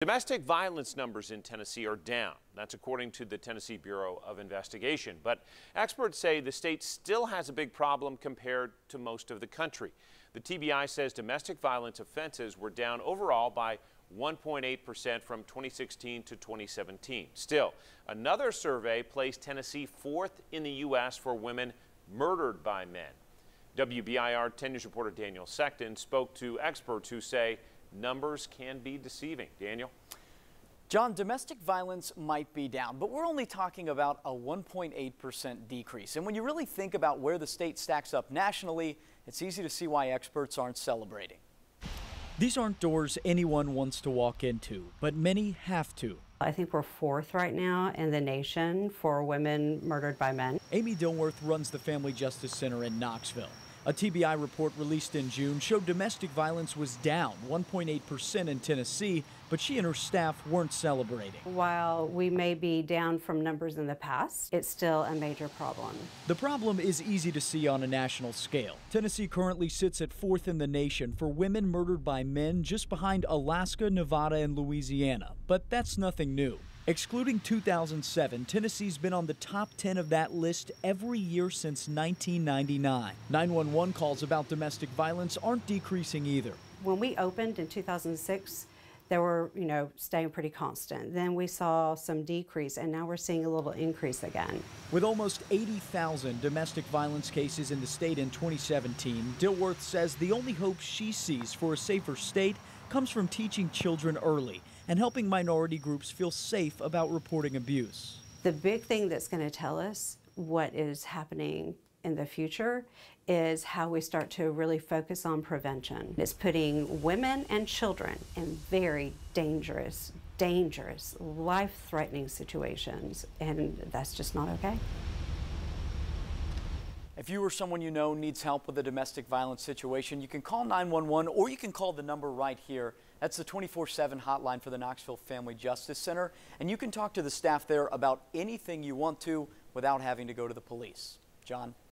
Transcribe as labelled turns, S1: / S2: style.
S1: Domestic violence numbers in Tennessee are down. That's according to the Tennessee Bureau of Investigation. But experts say the state still has a big problem compared to most of the country. The TBI says domestic violence offenses were down overall by 1.8% from 2016 to 2017. Still, another survey placed Tennessee fourth in the U.S. for women murdered by men. WBIR 10 News reporter Daniel Sexton spoke to experts who say numbers can be deceiving. Daniel?
S2: John, domestic violence might be down, but we're only talking about a 1.8% decrease. And when you really think about where the state stacks up nationally, it's easy to see why experts aren't celebrating.
S3: These aren't doors anyone wants to walk into, but many have to.
S4: I think we're fourth right now in the nation for women murdered by men.
S3: Amy Dilworth runs the Family Justice Center in Knoxville. A TBI report released in June showed domestic violence was down 1.8% in Tennessee, but she and her staff weren't celebrating.
S4: While we may be down from numbers in the past, it's still a major problem.
S3: The problem is easy to see on a national scale. Tennessee currently sits at fourth in the nation for women murdered by men, just behind Alaska, Nevada, and Louisiana. But that's nothing new. Excluding 2007, Tennessee's been on the top 10 of that list every year since 1999. 911 calls about domestic violence aren't decreasing either.
S4: When we opened in 2006, they were, staying pretty constant. Then we saw some decrease, and now we're seeing a little increase again.
S3: With almost 80,000 domestic violence cases in the state in 2017, Dilworth says the only hope she sees for a safer state comes from teaching children early and helping minority groups feel safe about reporting abuse.
S4: The big thing that's going to tell us what is happening in the future is how we start to really focus on prevention. It's putting women and children in very dangerous, life-threatening situations, and that's just not okay.
S2: If you or someone you know needs help with a domestic violence situation, you can call 911 or you can call the number right here. That's the 24/7 hotline for the Knoxville Family Justice Center, and you can talk to the staff there about anything you want to without having to go to the police. John?